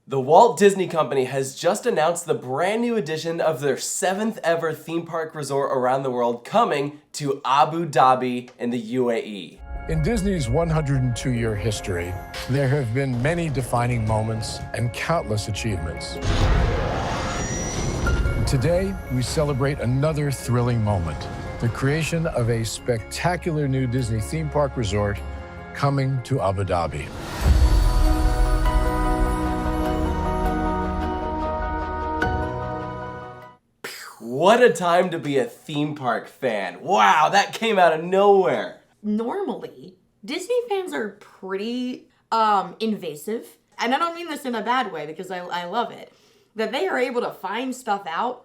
The Walt Disney Company has just announced the brand new edition of their 7th ever theme park resort around the world coming to Abu Dhabi in the UAE. In Disney's 102-year history, there have been many defining moments and countless achievements. Today, we celebrate another thrilling moment, the creation of a spectacular new Disney theme park resort coming to Abu Dhabi. What a time to be a theme park fan. Wow, that came out of nowhere. Normally, Disney fans are pretty invasive. And I don't mean this in a bad way because I love it. That they are able to find stuff out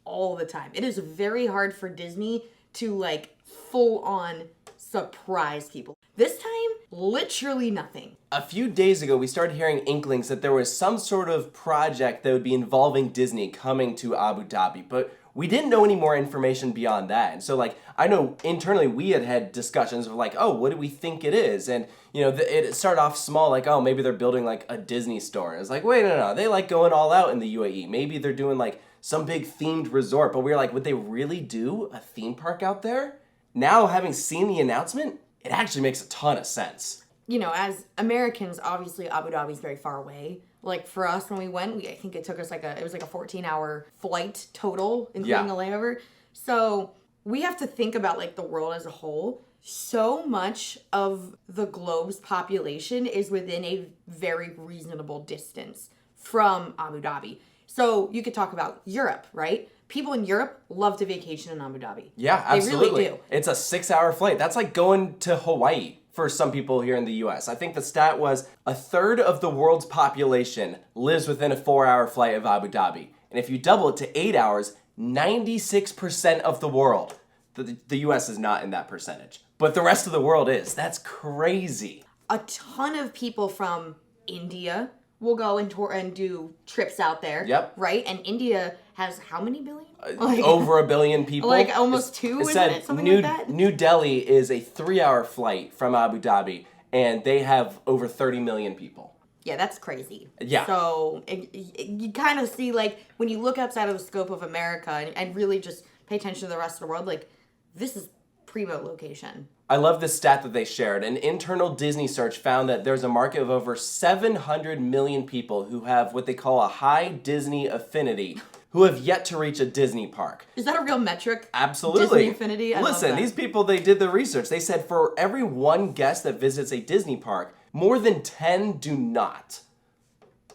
all the time. It is very hard for Disney to like full on surprise people. This time, literally nothing. A few days ago, we started hearing inklings that there was some sort of project that would be involving Disney coming to Abu Dhabi, but we didn't know any more information beyond that. And so, like, I know internally we had discussions of like, oh, what do we think it is? And, you know, it started off small, like, oh, maybe they're building like a Disney store. And it's like, wait, no, they like going all out in the UAE. Maybe they're doing like some big themed resort, but we were like, would they really do a theme park out there? Now, having seen the announcement, it actually makes a ton of sense. You know, as Americans, obviously Abu Dhabi is very far away. Like for us, when we went, I think it took us it was like a 14-hour flight total, including a layover. So we have to think about like the world as a whole. So much of the globe's population is within a very reasonable distance from Abu Dhabi. So you could talk about Europe, right? People in Europe love to vacation in Abu Dhabi. Yeah, absolutely. They really do. It's a 6-hour flight. That's like going to Hawaii for some people here in the US. I think the stat was a third of the world's population lives within a 4-hour flight of Abu Dhabi. And if you double it to 8 hours, 96% of the world. The US is not in that percentage, but the rest of the world is. That's crazy. A ton of people from India will go and tour and do trips out there. Yep. Right? And India has how many billion? Over 1 billion people. Like almost 2, isn't it? Something like that? New Delhi is a 3-hour flight from Abu Dhabi, and they have over 30 million people. Yeah, that's crazy. Yeah. So you kind of see, like, when you look outside of the scope of America and really just pay attention to the rest of the world, like, this is primo location. I love this stat that they shared. An internal Disney search found that there's a market of over 700 million people who have what they call a high Disney affinity, who have yet to reach a Disney park. Is that a real metric? Absolutely. Disney affinity? Listen, these people, they did the research. They said for every one guest that visits a Disney park, more than 10 do not.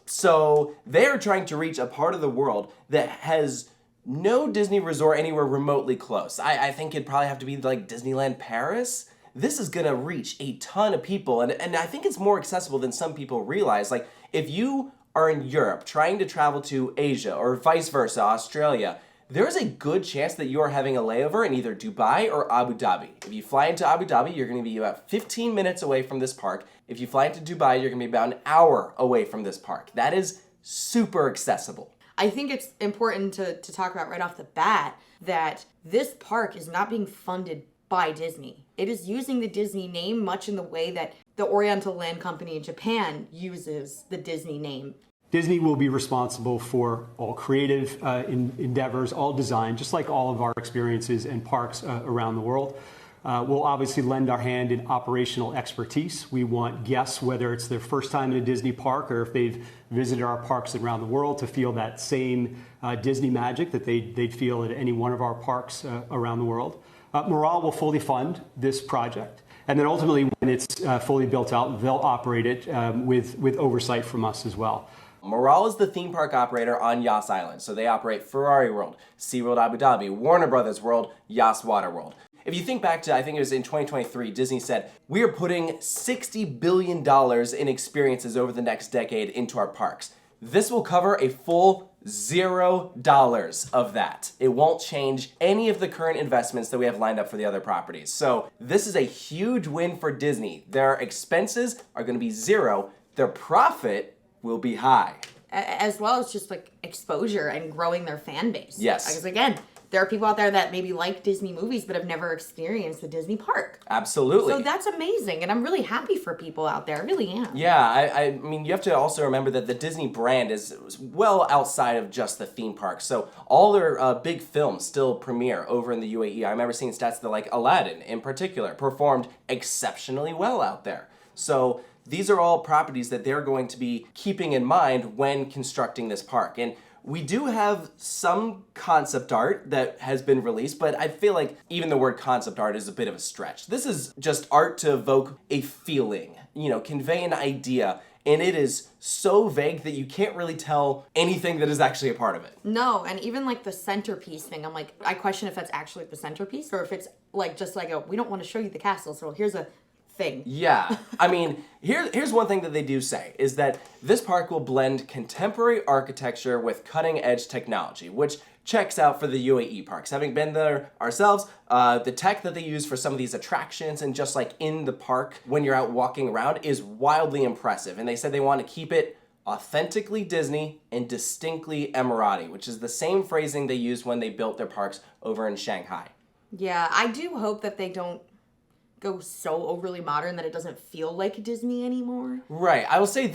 So they're trying to reach a part of the world that has no Disney resort anywhere remotely close. I think it'd probably have to be like Disneyland Paris. This is gonna reach a ton of people, and I think it's more accessible than some people realize. Like, if you are in Europe trying to travel to Asia or vice versa, Australia, there's a good chance that you are having a layover in either Dubai or Abu Dhabi. If you fly into Abu Dhabi, you're gonna be about 15 minutes away from this park. If you fly into Dubai, you're gonna be about an hour away from this park. That is super accessible. I think it's important to talk about right off the bat that this park is not being funded by Disney. It is using the Disney name much in the way that the Oriental Land Company in Japan uses the Disney name. Disney will be responsible for all creative endeavors, all design, just like all of our experiences and parks around the world. We'll obviously lend our hand in operational expertise. We want guests, whether it's their first time in a Disney park or if they've visited our parks around the world, to feel that same Disney magic that they'd feel at any one of our parks around the world. Miral will fully fund this project. And then ultimately, when it's fully built out, they'll operate it with oversight from us as well. Miral is the theme park operator on Yas Island, so they operate Ferrari World, SeaWorld Abu Dhabi, Warner Brothers World, Yas Water World. If you think back to, I think it was in 2023, Disney said, we are putting $60 billion in experiences over the next decade into our parks. This will cover a full $0 of that. It won't change any of the current investments that we have lined up for the other properties. So this is a huge win for Disney. Their expenses are going to be zero. Their profit will be high. As well as just like exposure and growing their fan base. Yes. Because again, there are people out there that maybe like Disney movies but have never experienced the Disney park. Absolutely. So that's amazing, and I'm really happy for people out there. I really am. Yeah, I mean, you have to also remember that the Disney brand is well outside of just the theme park. So all their big films still premiere over in the UAE. I remember seeing stats that like Aladdin in particular performed exceptionally well out there. So these are all properties that they're going to be keeping in mind when constructing this park. And we do have some concept art that has been released, but I feel like even the word concept art is a bit of a stretch. This is just art to evoke a feeling, convey an idea, and it is so vague that you can't really tell anything that is actually a part of it. No, and even like the centerpiece thing, I'm like, I question if that's actually the centerpiece or if it's like just like we don't want to show you the castle, so here's a thing. Yeah. I mean, here's one thing that they do say, is that this park will blend contemporary architecture with cutting-edge technology, which checks out for the UAE parks. Having been there ourselves, the tech that they use for some of these attractions and just like in the park when you're out walking around is wildly impressive. And they said they want to keep it authentically Disney and distinctly Emirati, which is the same phrasing they used when they built their parks over in Shanghai. Yeah, I do hope that they don't go so overly modern that it doesn't feel like Disney anymore. Right. I will say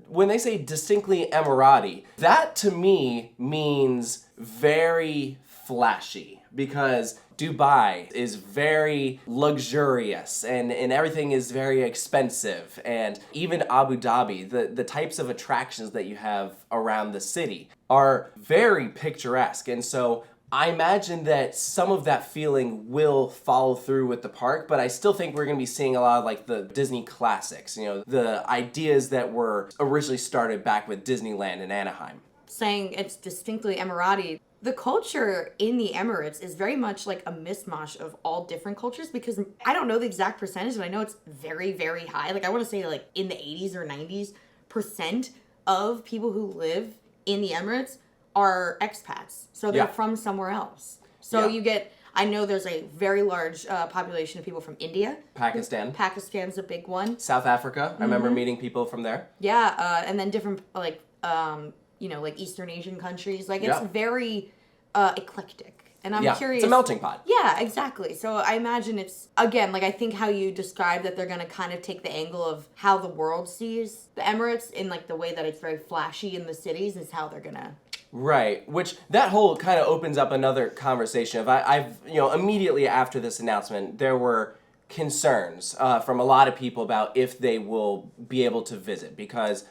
when they say distinctly Emirati, that to me means very flashy, because Dubai is very luxurious and everything is very expensive. And even Abu Dhabi, the types of attractions that you have around the city are very picturesque. And so I imagine that some of that feeling will follow through with the park, but I still think we're going to be seeing a lot of like the Disney classics, the ideas that were originally started back with Disneyland in Anaheim. Saying it's distinctly Emirati, the culture in the Emirates is very much like a mishmash of all different cultures, because I don't know the exact percentage, but I know it's very, very high. Like I want to say like in the 80s or 90s% of people who live in the Emirates are expats. So they're from somewhere else. So you get, I know there's a very large population of people from India. Pakistan. Pakistan's a big one. South Africa. I remember meeting people from there. Yeah, and then different like, like Eastern Asian countries. Like it's very eclectic. And I'm curious. It's a melting pot. Yeah, exactly. So I imagine it's, again, like I think how you described that they're going to kind of take the angle of how the world sees the Emirates in like the way that it's very flashy in the cities is how they're going to. Right, which that whole kind of opens up another conversation. I've immediately after this announcement, there were concerns from a lot of people about if they will be able to visit, because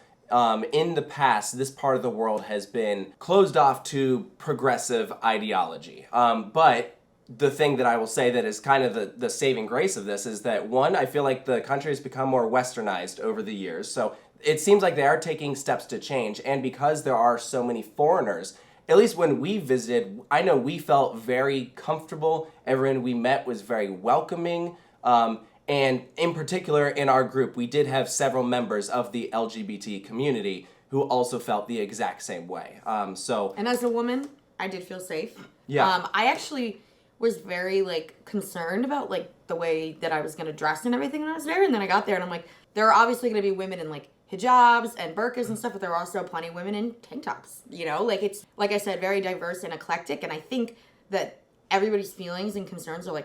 in the past, this part of the world has been closed off to progressive ideology. But the thing that I will say that is kind of the saving grace of this is that, one, I feel like the country has become more westernized over the years. So it seems like they are taking steps to change. And because there are so many foreigners, at least when we visited, I know we felt very comfortable. Everyone we met was very welcoming. And in particular, in our group, we did have several members of the LGBT community who also felt the exact same way. And as a woman, I did feel safe. Yeah. I actually was very concerned about the way that I was going to dress and everything when I was there. And then I got there and I'm like, there are obviously going to be women in hijabs and burqas and stuff, but there are also plenty of women in tank tops. It's, like I said, very diverse and eclectic. And I think that everybody's feelings and concerns are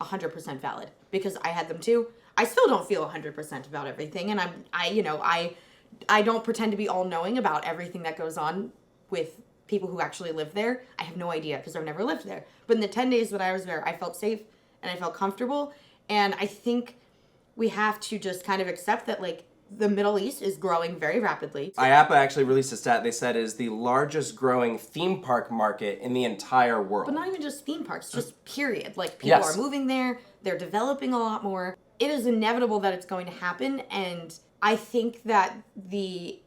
100% valid, because I had them too. I still don't feel 100% about everything, and I don't pretend to be all knowing about everything that goes on with people who actually live there. I have no idea because I've never lived there. But in the 10 days that I was there, I felt safe and I felt comfortable, and I think we have to just kind of accept that the Middle East is growing very rapidly. IAPA actually released a stat they said is the largest growing theme park market in the entire world. But not even just theme parks, just period. People are moving there, they're developing a lot more. It is inevitable that it's going to happen, and I think that the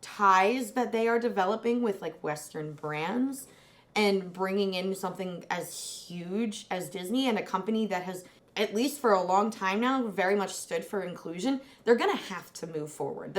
ties that they are developing with Western brands and bringing in something as huge as Disney, and a company that has, at least for a long time now, very much stood for inclusion, they're going to have to move forward.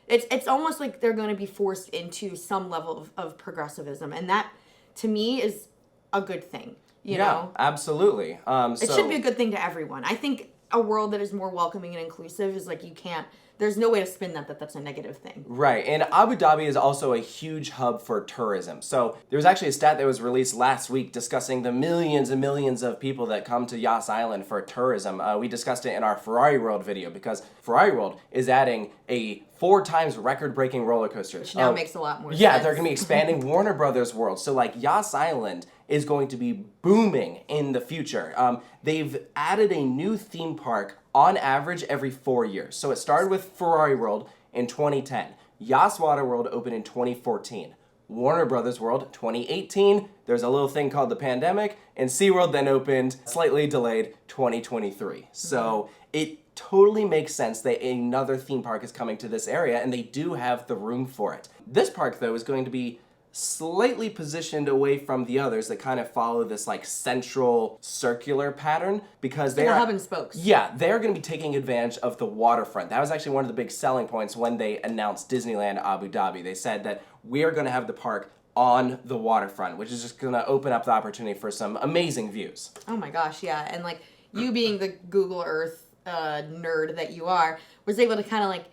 It's almost like they're going to be forced into some level of progressivism. And that, to me, is a good thing, you know? Absolutely. It should be a good thing to everyone. I think a world that is more welcoming and inclusive is you can't there's no way to spin that's a negative thing. Right, and Abu Dhabi is also a huge hub for tourism. So there was actually a stat that was released last week discussing the millions and millions of people that come to Yas Island for tourism. We discussed it in our Ferrari World video because Ferrari World is adding a 4 times record-breaking roller coaster. Which now makes a lot more sense. Yeah, they're going to be expanding Warner Brothers World. So like Yas Island is going to be booming in the future. They've added a new theme park on average every 4 years. So it started with Ferrari World in 2010. Yas Water World opened in 2014. Warner Brothers World 2018. There's a little thing called the pandemic, and SeaWorld then opened, slightly delayed, 2023. So it totally makes sense that another theme park is coming to this area, and they do have the room for it. This park, though, is going to be slightly positioned away from the others that kind of follow this like central circular pattern because they are hub and spokes. Yeah, they're going to be taking advantage of the waterfront. That was actually one of the big selling points when they announced Disneyland Abu Dhabi. They said that we are going to have the park on the waterfront, which is just going to open up the opportunity for some amazing views. Oh my gosh, yeah. And like you being the Google Earth nerd that you are, was able to kind of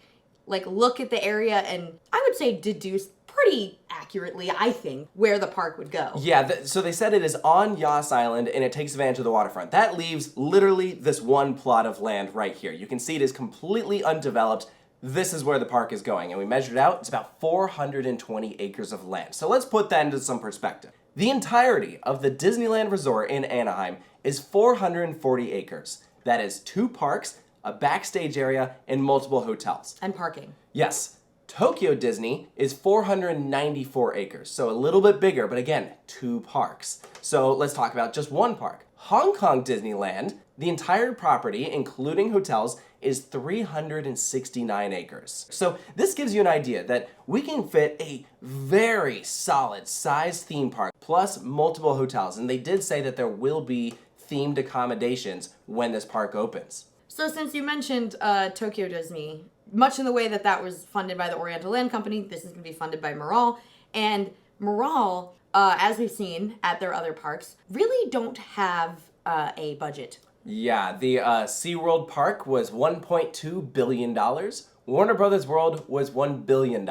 like look at the area and I would say deduce pretty accurately, I think, where the park would go. Yeah, so they said it is on Yas Island and it takes advantage of the waterfront. That leaves literally this one plot of land right here. You can see it is completely undeveloped. This is where the park is going, and we measured it out. It's about 420 acres of land. So let's put that into some perspective. The entirety of the Disneyland Resort in Anaheim is 440 acres. That is 2 parks, a backstage area, and multiple hotels. And parking. Yes. Tokyo Disney is 494 acres, so a little bit bigger, but again, 2 parks. So let's talk about just 1 park. Hong Kong Disneyland, the entire property, including hotels, is 369 acres. So this gives you an idea that we can fit a very solid sized theme park plus multiple hotels, and they did say that there will be themed accommodations when this park opens. So since you mentioned Tokyo Disney, much in the way that was funded by the Oriental Land Company, this is going to be funded by Miral. And Miral, as we've seen at their other parks, really don't have a budget. Yeah, the SeaWorld park was $1.2 billion. Warner Brothers World was $1 billion.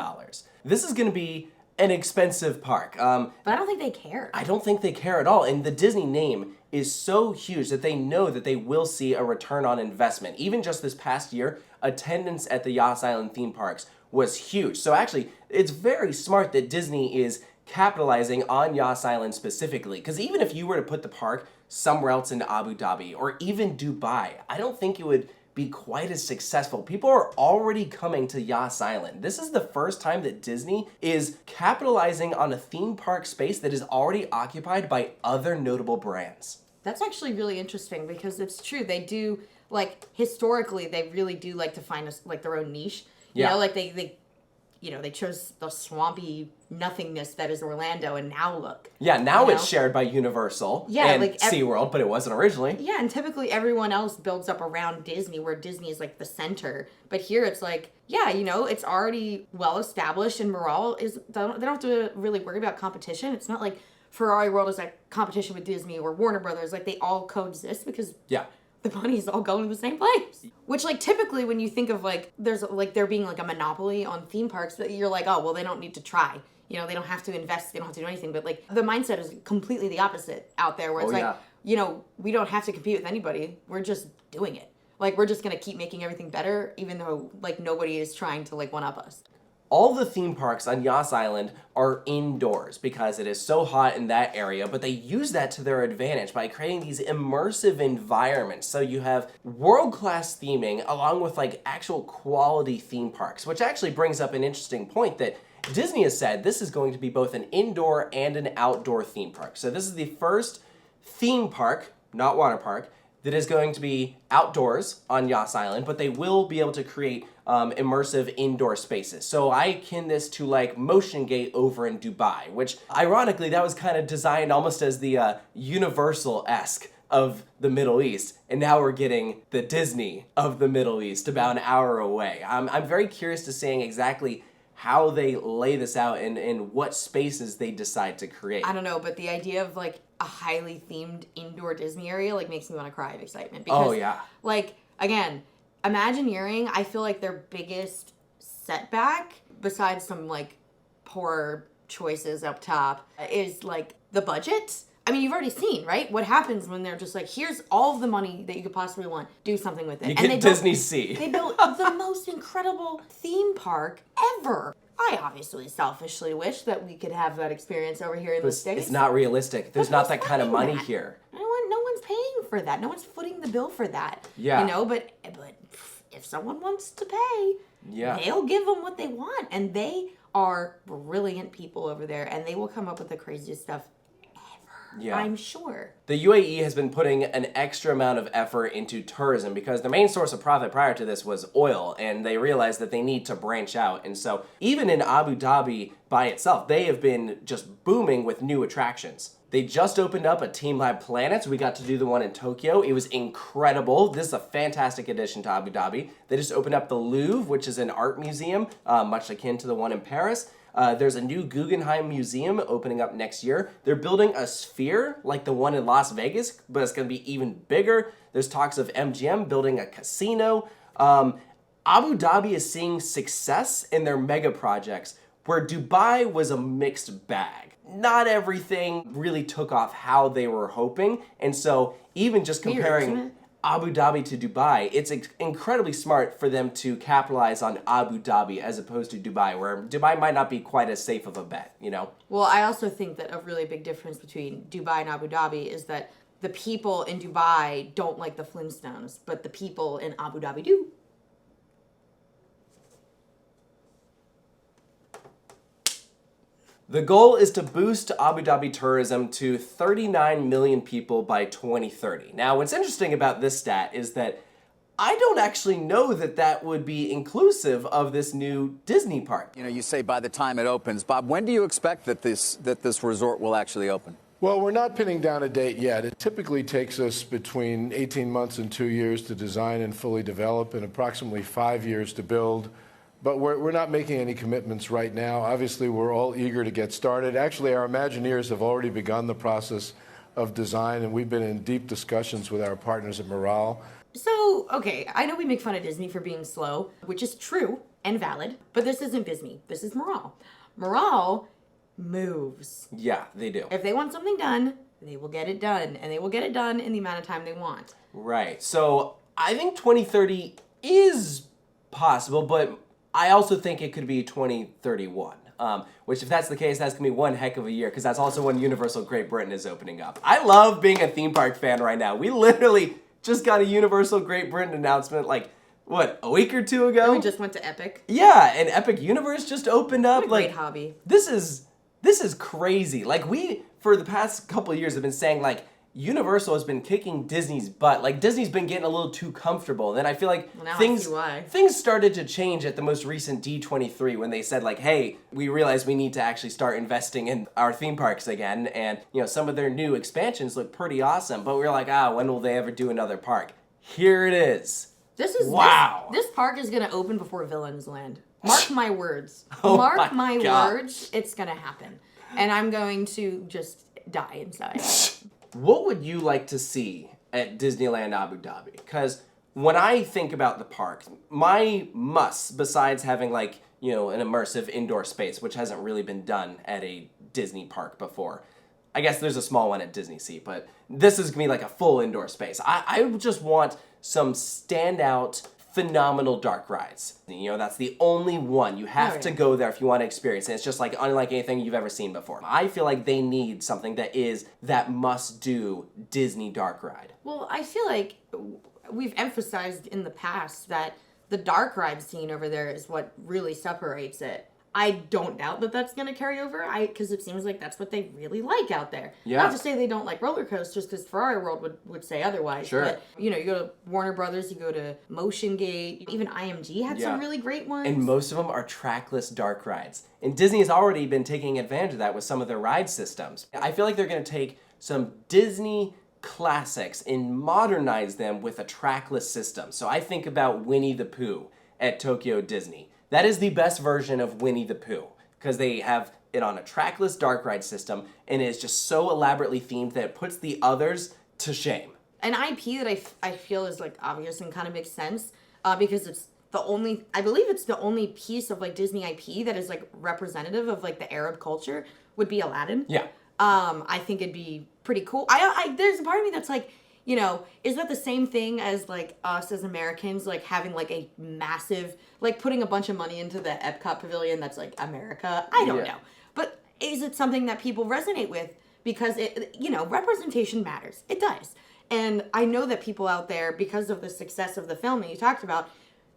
This is going to be an expensive park. But I don't think they care. I don't think they care at all. And the Disney name is so huge that they know that they will see a return on investment. Even just this past year, attendance at the Yas Island theme parks was huge. So actually, it's very smart that Disney is capitalizing on Yas Island specifically. Because even if you were to put the park somewhere else in Abu Dhabi or even Dubai, I don't think it would be quite as successful. People are already coming to Yas Island. This is the first time that Disney is capitalizing on a theme park space that is already occupied by other notable brands. That's actually really interesting because it's true. They do, like, historically, they really do like to find their own niche. You know, like they chose the swampy nothingness that is Orlando, and now look. Yeah, now it's shared by Universal and SeaWorld, but it wasn't originally. Yeah, and typically everyone else builds up around Disney, where Disney is like the center. But here it's like, yeah, it's already well established, and Miral they don't have to really worry about competition. It's not like Ferrari World is like competition with Disney or Warner Brothers. Like, they all coexist because the money's all going to the same place. Which, like, typically when you think of like there being like a monopoly on theme parks, that you're like, oh well, they don't need to try. They don't have to invest, they don't have to do anything. But like, the mindset is completely the opposite out there, where it's we don't have to compete with anybody. We're just doing it. Like, we're just gonna keep making everything better, even though like nobody is trying to like one up us. All the theme parks on Yas Island are indoors because it is so hot in that area, but they use that to their advantage by creating these immersive environments. So you have world-class theming along with like actual quality theme parks, which actually brings up an interesting point that Disney has said this is going to be both an indoor and an outdoor theme park. So this is the first theme park, not water park, that is going to be outdoors on Yas Island, but they will be able to create immersive indoor spaces. So I akin this to like Motion Gate over in Dubai, which ironically that was kind of designed almost as the Universal-esque of the Middle East, and now we're getting the Disney of the Middle East about an hour away. I'm very curious to seeing exactly how they lay this out and what spaces they decide to create. I don't know, but the idea of like a highly themed indoor Disney area like makes me want to cry of excitement. Because, like, again, Imagineering, I feel like their biggest setback, besides some like poor choices up top, is like the budget. I mean, you've already seen, right? What happens when they're just like, here's all of the money that you could possibly want. Do something with it. You get Disney Sea. They built the most incredible theme park ever. I obviously selfishly wish that we could have that experience over here in the States. It's not realistic. There's not that kind of money here. No one's paying for that. No one's footing the bill for that. Yeah. You know, but if someone wants to pay, they'll give them what they want. And they are brilliant people over there, and they will come up with the craziest stuff ever. Yeah. I'm sure. The UAE has been putting an extra amount of effort into tourism because the main source of profit prior to this was oil, and they realized that they need to branch out. And so even in Abu Dhabi by itself, they have been just booming with new attractions. They just opened up a Team Lab Planets. We got to do the one in Tokyo. It was incredible. This is a fantastic addition to Abu Dhabi. They just opened up the Louvre, which is an art museum, much akin to the one in Paris. There's a new Guggenheim Museum opening up next year. They're building a sphere like the one in Las Vegas, but it's going to be even bigger. There's talks of MGM building a casino. Abu Dhabi is seeing success in their mega projects, where Dubai was a mixed bag. Not everything really took off how they were hoping, and so even just comparing Abu Dhabi to Dubai, it's incredibly smart for them to capitalize on Abu Dhabi as opposed to Dubai, where Dubai might not be quite as safe of a bet, you know? Well, I also think that a really big difference between Dubai and Abu Dhabi is that the people in Dubai don't like the Flintstones, but the people in Abu Dhabi do. The goal is to boost Abu Dhabi tourism to 39 million people by 2030. Now, what's interesting about this stat is that I don't actually know that that would be inclusive of this new Disney park. You know, you say by the time it opens. Bob, when do you expect that this resort will actually open? Well, we're not pinning down a date yet. It typically takes us between 18 months and 2 years to design and fully develop, and approximately 5 years to build. But we're not making any commitments right now. Obviously, we're all eager to get started. Actually, our Imagineers have already begun the process of design, and we've been in deep discussions with our partners at Miral. So, okay, I know we make fun of Disney for being slow, which is true and valid, but this isn't Disney. This is Miral. Miral moves. Yeah, they do. If they want something done, they will get it done, and they will get it done in the amount of time they want. Right. So I think 2030 is possible, but I also think it could be 2031, which if that's the case, that's going to be one heck of a year, because that's also when Universal Great Britain is opening up. I love being a theme park fan right now. We literally just got a Universal Great Britain announcement, like, what, a week or two ago? We just went to Epic. Yeah, and Epic Universe just opened up. What a great hobby. This is crazy. Like, we, for the past couple of years, have been saying, like, Universal has been kicking Disney's butt. Like, Disney's been getting a little too comfortable. And then I feel like things started to change at the most recent D23 when they said, like, hey, we realize we need to actually start investing in our theme parks again. And, you know, some of their new expansions look pretty awesome. But we were like, when will they ever do another park? Here it is. Wow. This park is going to open before Villains Land. Mark my words. Mark my words. It's going to happen. And I'm going to just die inside. What would you like to see at Disneyland Abu Dhabi? Because when I think about the park, my musts, besides having like, you know, an immersive indoor space, which hasn't really been done at a Disney park before. I guess there's a small one at Disney Sea, but this is going to be like a full indoor space. I just want some standout, phenomenal dark rides. You know, that's the only one. You have to go there if you want to experience it. It's just like unlike anything you've ever seen before. I feel like they need something that is that must-do Disney dark ride. Well, I feel like we've emphasized in the past that the dark ride scene over there is what really separates it. I don't doubt that that's going to carry over, because it seems like that's what they really like out there. Yeah. Not to say they don't like roller coasters, because Ferrari World would say otherwise. Sure. But, you know, you go to Warner Brothers, you go to Motion Gate, even IMG had some really great ones. And most of them are trackless dark rides. And Disney has already been taking advantage of that with some of their ride systems. I feel like they're going to take some Disney classics and modernize them with a trackless system. So I think about Winnie the Pooh at Tokyo Disney. That is the best version of Winnie the Pooh, because they have it on a trackless dark ride system, and it is just so elaborately themed that it puts the others to shame. An IP that I feel is like obvious and kind of makes sense. because it's I believe it's the only piece of like Disney IP that is like representative of like the Arab culture would be Aladdin. Yeah. I think it'd be pretty cool. There's a part of me that's like, is that the same thing as like us as Americans, like having like a massive, like putting a bunch of money into the Epcot pavilion that's like America? I don't know. But is it something that people resonate with? Because representation matters. It does. And I know that people out there, because of the success of the film that you talked about,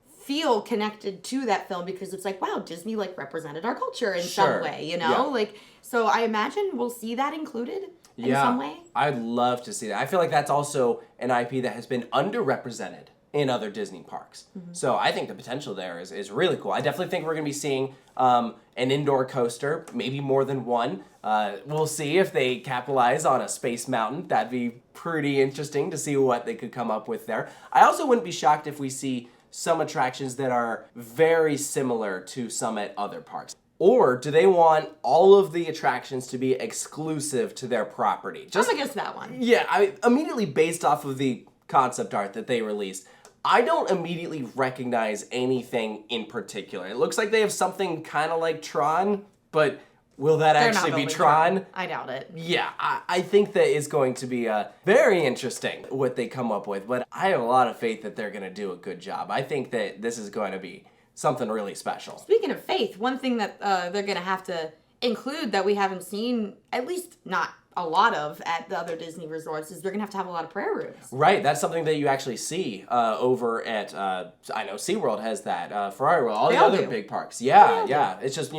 feel connected to that film because it's like, wow, Disney like represented our culture in some way, like, so I imagine we'll see that included in some way. I'd love to see that. I feel like that's also an IP that has been underrepresented in other Disney parks. So I think the potential there is really cool. I definitely think we're going to be seeing an indoor coaster, maybe more than one. We'll see if they capitalize on a Space Mountain. That'd be pretty interesting to see what they could come up with there. I also wouldn't be shocked if we see some attractions that are very similar to some at other parks. Or do they want all of the attractions to be exclusive to their property? I'm against that one. Yeah, immediately based off of the concept art that they released, I don't immediately recognize anything in particular. It looks like they have something kind of like Tron, but will that actually be Tron? I doubt it. Yeah, I think that is going to be very interesting what they come up with, but I have a lot of faith that they're going to do a good job. I think that this is going to be something really special. Speaking of faith, one thing that they're going to have to include that we haven't seen, at least not a lot of at the other Disney resorts, is they're going to have a lot of prayer rooms. Right, that's something that you actually see over at, I know SeaWorld has that, Ferrari World, all the other big parks. Yeah. It's just,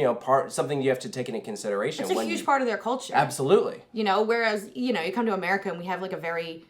something you have to take into consideration. It's a huge part of their culture. Absolutely. Whereas, you come to America and we have like a very,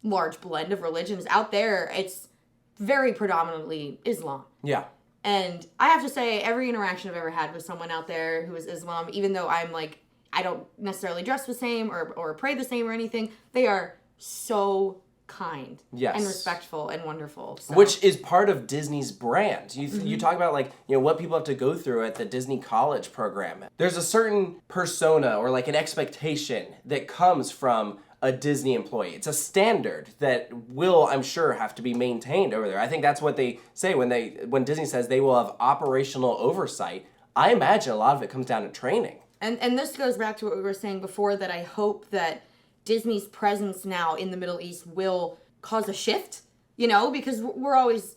large blend of religions. Out there, it's very predominantly Islam. Yeah. And I have to say, every interaction I've ever had with someone out there who is Islam, even though I'm like, I don't necessarily dress the same or pray the same or anything, they are so kind and respectful and wonderful. So. Which is part of Disney's brand. You talk about like, what people have to go through at the Disney College program. There's a certain persona or like an expectation that comes from a Disney employee. It's a standard that will, I'm sure, have to be maintained over there. I think that's what they say when Disney says they will have operational oversight. I imagine a lot of it comes down to training. And this goes back to what we were saying before, that I hope that Disney's presence now in the Middle East will cause a shift, because we're always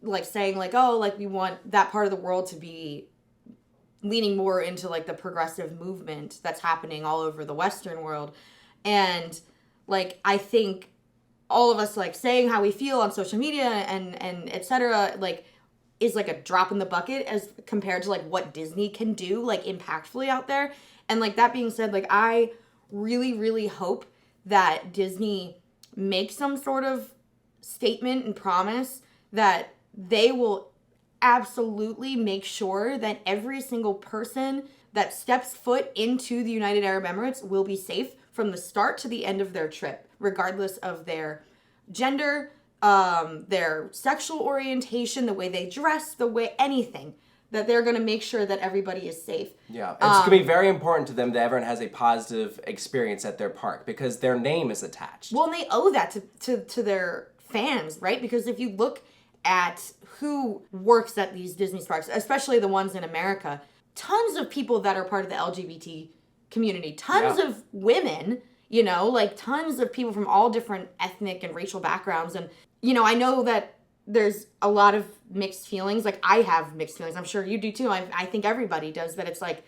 like saying like, oh, like we want that part of the world to be leaning more into like the progressive movement that's happening all over the Western world. And like, I think all of us like saying how we feel on social media and et cetera, like, is like a drop in the bucket as compared to like what Disney can do like impactfully out there. And like that being said, like I really, really hope that Disney makes some sort of statement and promise that they will absolutely make sure that every single person that steps foot into the United Arab Emirates will be safe from the start to the end of their trip, regardless of their gender, their sexual orientation, the way they dress, the way anything, that they're going to make sure that everybody is safe. Yeah, it's going to be very important to them that everyone has a positive experience at their park because their name is attached. Well, and they owe that to their fans, right? Because if you look at who works at these Disney parks, especially the ones in America, tons of people that are part of the LGBT community, tons of women, like tons of people from all different ethnic and racial backgrounds. And, I know that there's a lot of mixed feelings. Like I have mixed feelings. I'm sure you do too. I think everybody does, that it's like,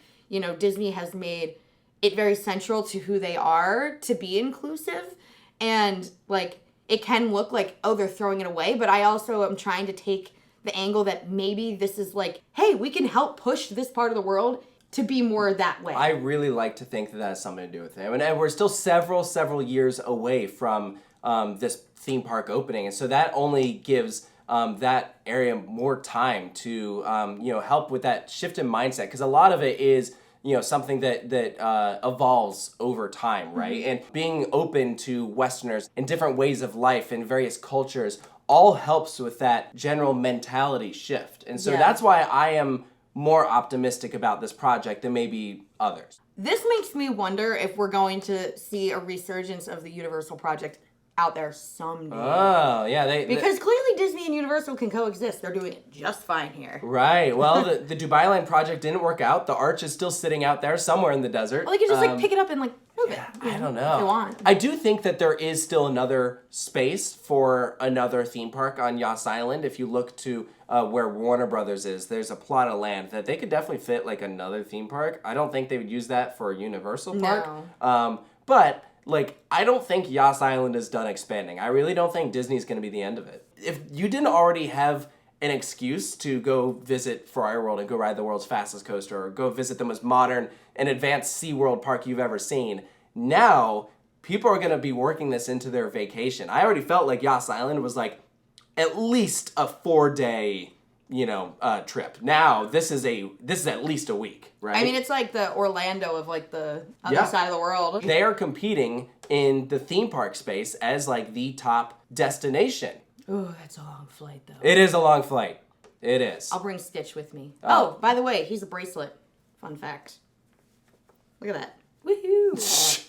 Disney has made it very central to who they are to be inclusive. And like, it can look like, oh, they're throwing it away. But I also am trying to take the angle that maybe this is like, hey, we can help push this part of the world to be more that way. I really like to think that has something to do with it. And we're still several years away from this theme park opening. And so that only gives that area more time to, help with that shift in mindset. Because a lot of it is, something that evolves over time, right? Mm-hmm. And being open to Westerners and different ways of life and various cultures all helps with that general mentality shift. And so that's why I am more optimistic about this project than maybe others. This makes me wonder if we're going to see a resurgence of the Universal project out there someday. Oh, yeah. Because clearly Disney and Universal can coexist. They're doing it just fine here. Right. Well, the Dubai Land project didn't work out. The arch is still sitting out there somewhere in the desert. Well, they could just like pick it up and like move it. I don't know. If they want. I do think that there is still another space for another theme park on Yas Island. If you look to where Warner Brothers is, there's a plot of land that they could definitely fit like another theme park. I don't think they would use that for a Universal Park. No. But like, I don't think Yas Island is done expanding. I really don't think Disney's going to be the end of it. If you didn't already have an excuse to go visit Ferrari World and go ride the world's fastest coaster, or go visit the most modern and advanced SeaWorld park you've ever seen, now people are going to be working this into their vacation. I already felt like Yas Island was like at least a 4-day, trip. Now this is at least a week, right? I mean, it's like the Orlando of like the other side of the world. They are competing in the theme park space as like the top destination. Oh, that's a long flight though. It is a long flight. It is. I'll bring Stitch with me. Oh, by the way, he's a bracelet. Fun fact. Look at that. Woohoo!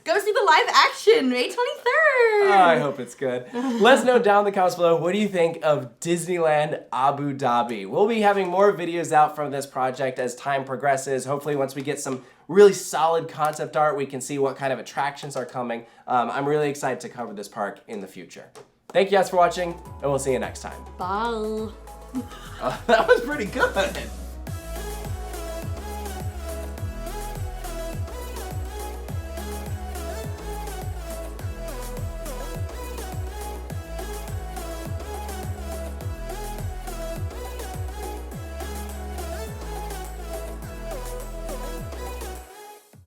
Go see the live action May 23rd. Oh, I hope it's good. Let us know down in the comments below, what do you think of Disneyland Abu Dhabi? We'll be having more videos out from this project as time progresses. Hopefully once we get some really solid concept art, we can see what kind of attractions are coming. I'm really excited to cover this park in the future. Thank you guys for watching, and we'll see you next time. Bye. That was pretty good.